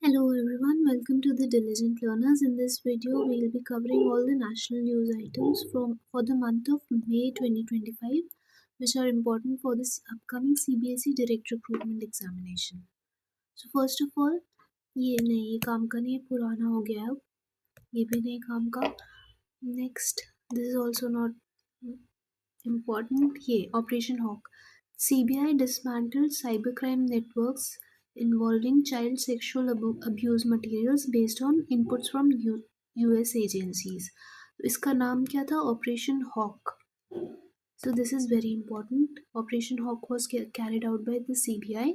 Hello everyone, welcome to the Diligent Learners. In this video, we will be covering all the national news items from for the month of May 2025, which are important for this upcoming CBSE direct recruitment examination. So first of all, ये काम का नहीं, ये पुराना हो गया है अब, ये भी नहीं काम का. Next, this is also not important. ये Operation Hawk. CBI dismantled cybercrime networks involving child sexual abuse materials based on inputs from US agencies. तो इसका नाम क्या था? Operation Hawk. So this is very important. Operation Hawk was carried out by the CBI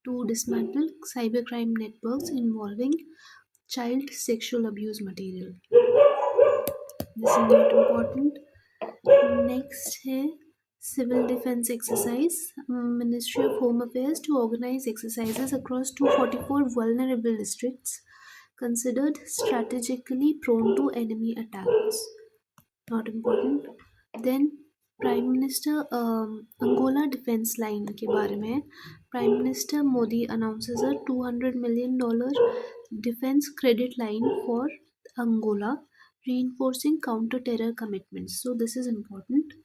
to dismantle cybercrime networks involving child sexual abuse material. This is not important. Next है Civil Defense Exercise. Ministry of Home Affairs to organize exercises across 244 vulnerable districts considered strategically prone to enemy attacks. Not important. Then Prime Minister Angola Defense Line के बारे में Prime Minister Modi announces a $200 million defense credit line for Angola, reinforcing counter-terror commitments. So this is important.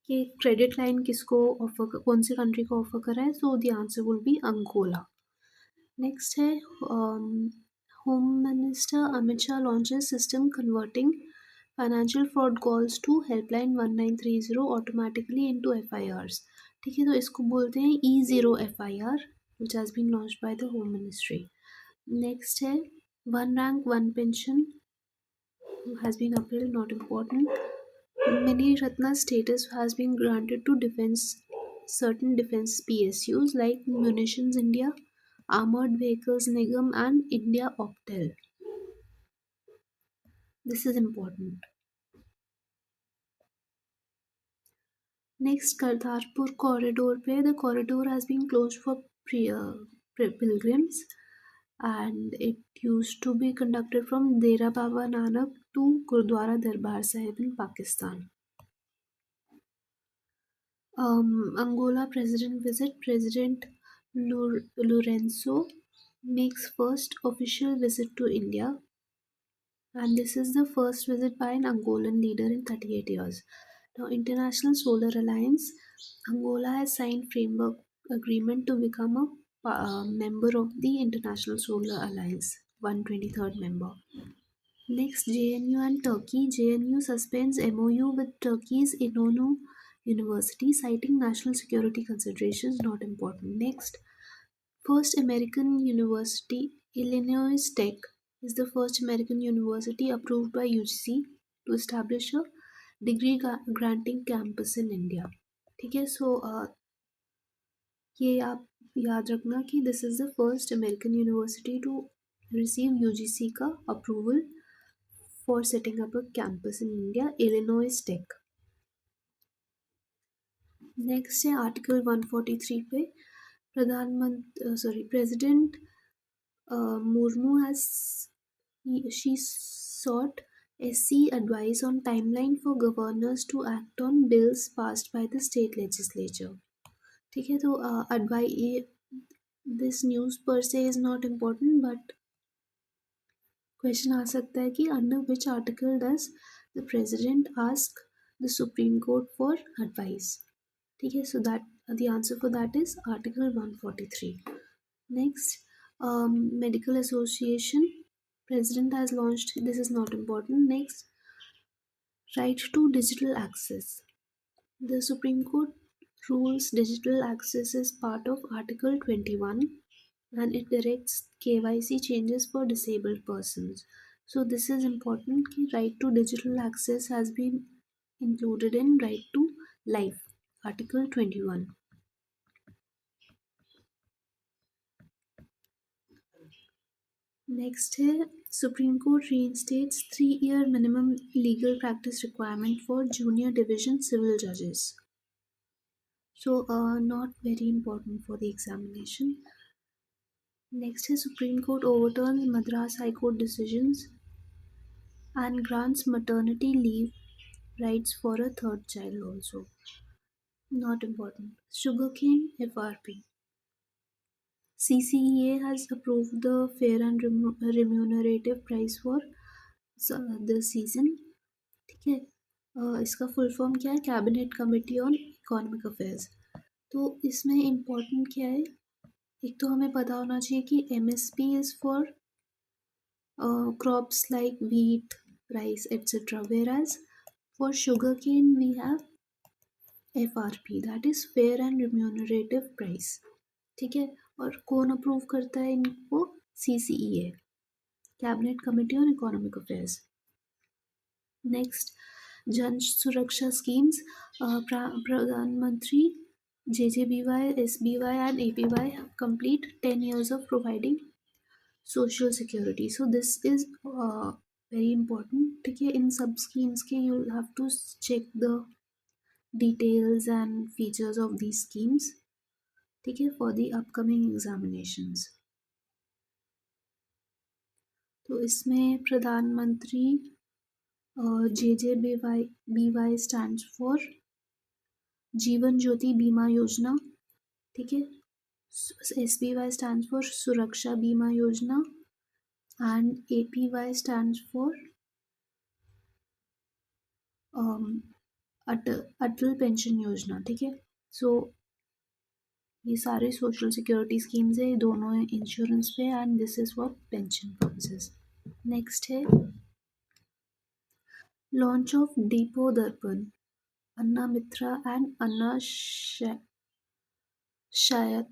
कि credit line किसको offer, कौन सी country को offer करा है. So the answer will be Angola. Next है home minister Amit Shah launches system converting financial fraud calls to helpline 1930 automatically into FIRs. ठीक है, तो इसको बोलते हैं E0 FIR which has been launched by the home ministry. Next है one rank one pension has been appealed. Not important. Mini Ratna status has been granted to certain defense PSUs like Munitions India, Armored Vehicles Nigam, and India Optel. This is important. Next, Kartarpur corridor pe the corridor has been closed for pilgrims, and it used to be conducted from Dera Baba Nanak to Gurdwara Darbar Sahib in Pakistan. Angola president visit. President Lourenço makes first official visit to India, and this is the first visit by an Angolan leader in 38 years. Now, International Solar Alliance, Angola has signed framework agreement to become a member of the International Solar Alliance, 123rd member. Next, JNU and Turkey. JNU suspends MOU with Turkey's İnönü University, citing national security considerations. Not important. Next, first American university, Illinois Tech, is the first American university approved by UGC to establish a degree granting campus in India. ठीक है, सो ये आप याद रखना कि this is the first American university to receive UGC का approval for setting up a campus in India, Illinois Tech. Next है article 143 पे President Murmu she sought SC advice on timeline for governors to act on bills passed by the state legislature. ठीक है, तो this news per se is not important, but question आ सकता है कि under which article does the president ask the Supreme Court for advice. ठीक है, so that the answer for that is article 143. Next, medical association president has launched. This is not important. Next, right to digital access. The Supreme Court rules digital access is part of Article 21, and it directs KYC changes for disabled persons. So this is important कि right to digital access has been included in right to life, Article 21. Next है Supreme Court reinstates 3-year minimum legal practice requirement for junior division civil judges. So not very important for the examination. Next is Supreme Court overturns Madras High Court decisions and grants maternity leave rights for a third child also. Not important. Sugarcane FRP. CCEA has approved the fair and remunerative price for the season. ठीक है। इसका full form क्या है? Cabinet committee on economic affairs. तो इसमें important क्या है? एक तो हमें पता होना चाहिए कि MSP is for crops like wheat, rice, etc. Whereas for sugarcane we have FRP, that is fair and remunerative price. ठीक है। और कौन अप्रूव करता है इनको? CCEA, cabinet committee on economic affairs. Next, जन सुरक्षा स्कीम्स। प्रधानमंत्री JJBY, SBY and APY have complete 10 years of providing social security. So this is very important. ठीक है। इन सब schemes के you have to check the details and features of these schemes, ठीक है, for the upcoming examinations. तो इसमें प्रधानमंत्री JJBY stands for Jeevan Jyoti बीमा योजना, ठीक है। SBY stands for सुरक्षा बीमा योजना and APY stands for Atal pension योजना, ठीक है। सो ये सारे सोशल सिक्योरिटी स्कीम्स है, दोनों इंश्योरेंस पे and this is for pension purposes. Next है launch of depot Darpan, Anna Mitra and Anna Sahayata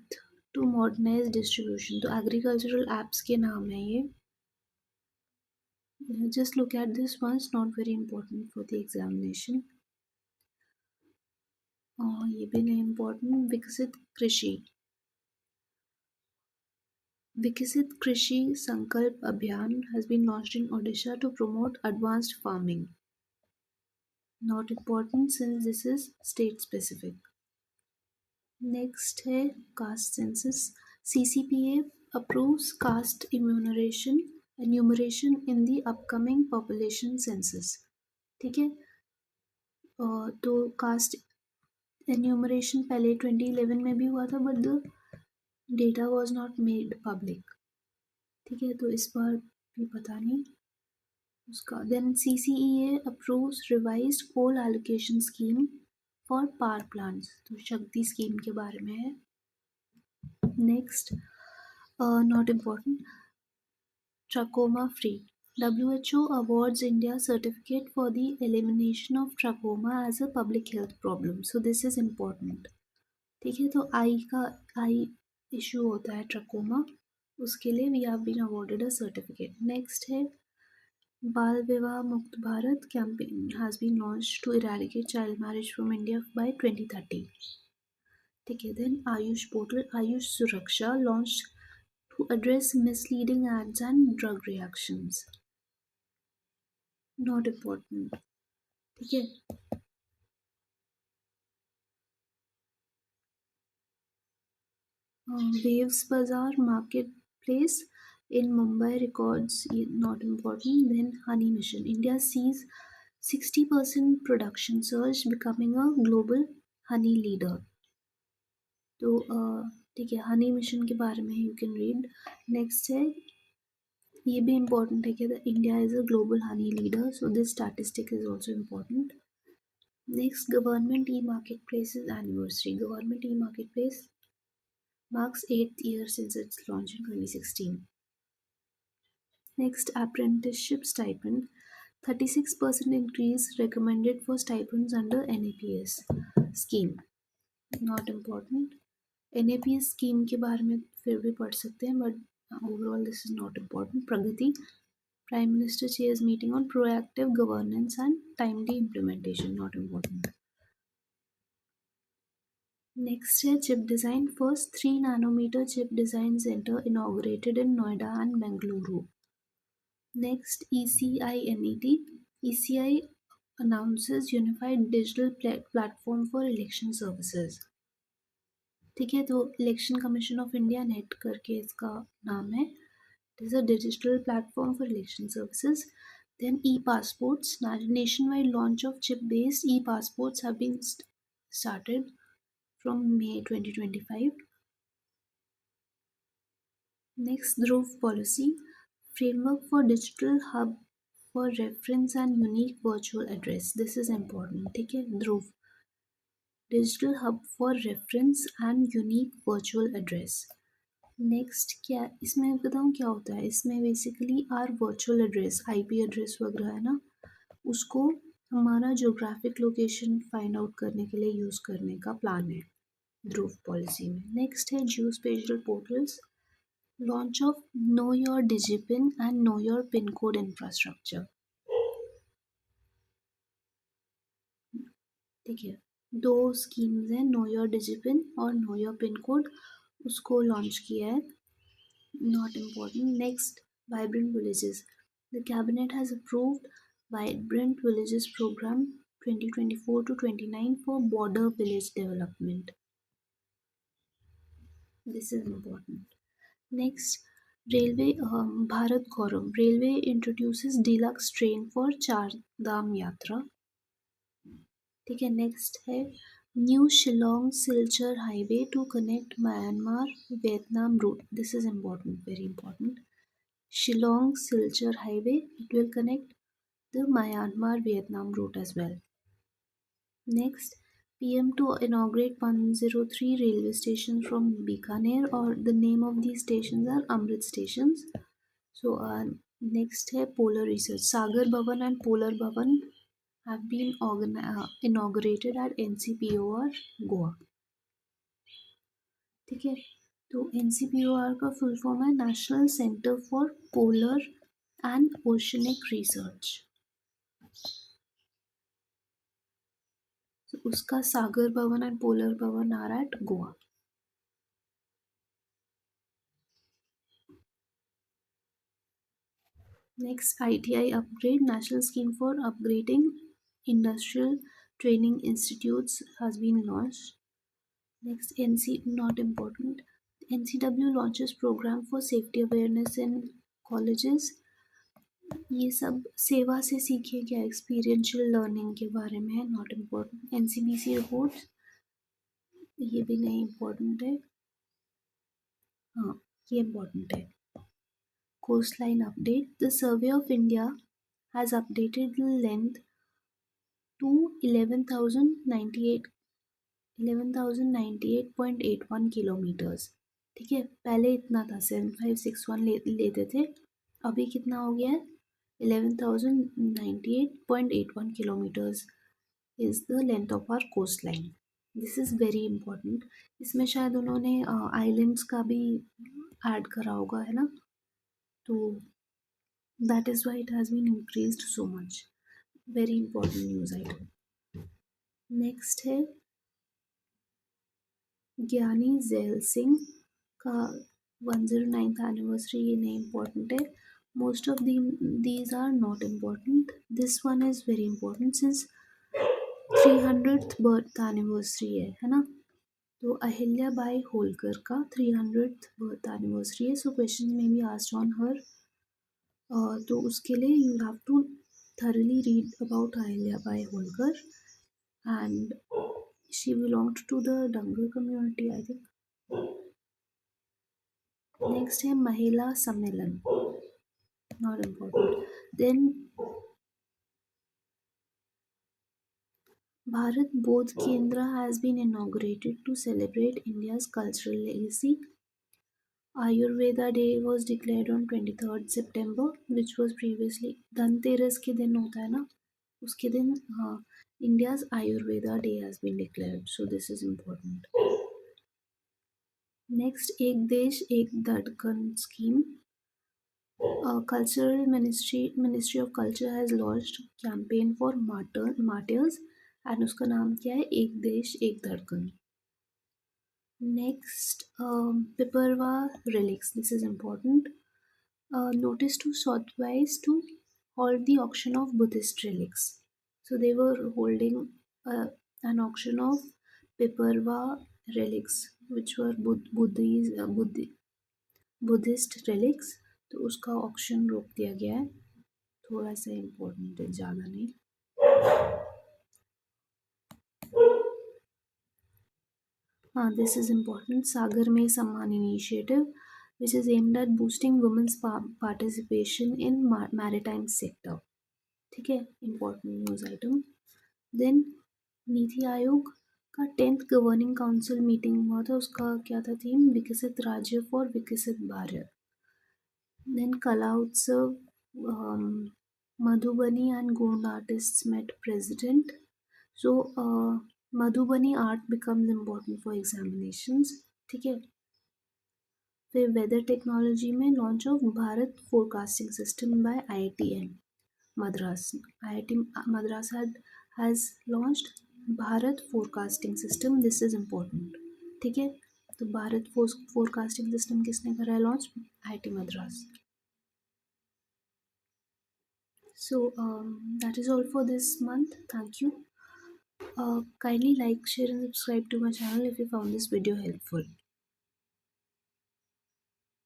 to modernise distribution. तो एग्रीकल्चरल एप्स के नाम है ये। Just look at this ones, not very important for the examination. ये भी नहीं इम्पोर्टेंट। विकसित कृषि संकल्प अभियान has been launched in Odisha to promote advanced farming. Not important since this is state specific. Next है caste census. CCPA approves caste enumeration in the upcoming population census. ठीक है। तो caste enumeration पहले 2011 में भी हुआ था but the data was not made public. ठीक है। तो इस बार भी पता नहीं उसका। Then CCEA approves revised coal allocation scheme for power plants. तो शक्ति स्कीम के बारे में है। Next, not important, trachoma free. WHO awards India certificate for the elimination of trachoma as a public health problem. So this is important. ठीक है। तो आई issue होता है ट्रकोमा, उसके लिए we have been awarded a certificate. Next है बाल विवाह मुक्त Bharat campaign has been launched to eradicate child marriage from India by 2030. ठीक है। देन आयुष पोर्टल आयुष सुरक्षा launched to address misleading ads and drug reactions. Not important. ठीक है। Waves Bazaar marketplace in Mumbai records, not important. Then Honey Mission, India sees 60% production surge, becoming a global honey leader. तो ठीक है, honey mission के बारे में you can read. Next है, ये भी इम्पोर्टेंट है कि India is a global Honey leader, so this statistic is also important. Next, government e market place anniversary. Government e market place marks 8th year since its launch in 2016. Next, apprenticeship stipend, 36% increase recommended for stipends under NAPS scheme. Not important. NAPS scheme के बारे में फिर भी पढ़ सकते हैं but overall this is not important. Pragati, prime minister chairs meeting on proactive governance and timely implementation. Not important. Next है chip design, first 3 nanometer chip design centre inaugurated in Noida and Bengaluru. Next, ECI NET, ECI announces unified digital platform for election services. ठीक है। तो Election Commission of India net करके इसका नाम है। It is a digital platform for election services. Then e-passports, nationwide launch of chip-based e-passports have been started from May 2025. Next Dhruv policy, framework for digital hub for reference and unique virtual address, this is important, ठीक है। Dhruv digital hub for reference and unique virtual address. Next क्या इसमें बताऊँ क्या होता है, इसमें basically are virtual address, IP address वगैरह है ना, उसको हमारा ज्योग्राफिक लोकेशन फाइंड आउट करने के लिए यूज़ करने का प्लान है ध्रुव पॉलिसी में। नेक्स्ट है geo spatial portals, launch of know your DigiPIN and know your pin code infrastructure, ठीक है। दो स्कीम्स हैं, नो योर डिजिपिन और नो योर पिन कोड, उसको लॉन्च किया है, not important. Next, vibrant villages. The cabinet has approved Vibrant Villages program 2024 to 29 for border village development. This is important. Next, railway Bharat Gaurav. Railway introduces deluxe train for Char Dham Yatra. ठीक है। Next है new Shillong Silchar highway to connect Myanmar Vietnam route, this is important, very important. Shillong Silchar Highway, it will connect the Myanmar Vietnam route as well. Next, PM to inaugurate 103 railway stations from Bikaner, or the name of these stations are Amrit stations. So, next है Polar Research. Sagar Bhavan and Polar Bhavan have been inaugurated at NCPOR Goa. ठीक है। तो NCPOR का full form है national centre for polar and oceanic research. So, उसका सागर भवन and polar भवन आ रहा है Goa. Next ITI upgrade, national scheme for upgrading industrial training institutes has been launched. Next NC not important, NCW launches programme for safety awareness in colleges. ये सब सेवा से सीखे क्या एक्सपीरियंशियल लर्निंग के बारे में है, नॉट इम्पोर्टेंट। NCBC रिपोर्ट्स, ये भी नहीं इम्पोर्टेंट है, हाँ ये इम्पोर्टेंट है। Coastline update, the Survey of India has updated the length to 11,098.81 kilometres, ठीक है। पहले इतना था 7561 लेते थे, अभी कितना हो गया है 11,098.81 kilometres is the length of our coast line. This is very important. इसमें शायद उन्होंने आइलैंड्स का भी ऐड करा होगा, है ना, तो that is why it has been increased so much. Very important news item. Next है ज्ञानी जैल सिंह का 109th एनिवर्सरी, ये नहीं इम्पोर्टेंट है। Most of these are not important. This one is very important since 300th birth anniversary है ना। तो अहिल्या बाई होलकर का 300th बर्थ एनिवर्सरी है, सो क्वेश्चन में बी आस्क्ड ऑन हर। तो उसके लिए you have to thoroughly read about Ahilyabai Holkar, and she belonged to the Dangar community, I think. Next है Mahila Sammelan, not important. Then Bharat Bodh Kendra has been inaugurated to celebrate India's cultural legacy. Ayurveda Day was declared on 23rd September, which was previously Dhanteras के दिन होता है ना, उसके दिन हाँ India's Ayurveda Day has been declared, so this is important. Next, एक देश एक धड़कन scheme. Cultural Ministry of Culture has launched campaign for martyrs, and उसका नाम क्या है, एक देश एक धड़कन. Next, Piparwa relics. This is important. Notice to Sothwise to hold the auction of Buddhist relics. So they were holding an auction of Piparwa relics, which were Buddhist relics. तो उसका ऑक्शन रोक दिया गया है, थोड़ा सा इम्पोर्टेंट है, ज़्यादा नहीं। हाँ दिस इज़ इम्पोर्टेंट, सागर में सम्मान initiative, which is aimed at boosting women's participation in maritime sector. ठीक है, important news item. Then NITI Aayog का 10th गवर्निंग काउंसिल मीटिंग हुआ था. उसका क्या था थीम? विकसित राज्य फॉर विकसित भारत. देन कला उत्सव, Madhubani and Gond artists met president. So Madhubani art becomes important for examinations. ठीक है. फिर वेदर टेक्नोलॉजी में launch of Bharat forecasting system by IITM Madras. IIT Madras has launched Bharat forecasting system. This is important. ठीक है. तो Bharat forecasting system किसने करा है launch? IIT Madras. So that is all for this month. Thank you. Kindly like, share, and subscribe to my channel if you found this video helpful.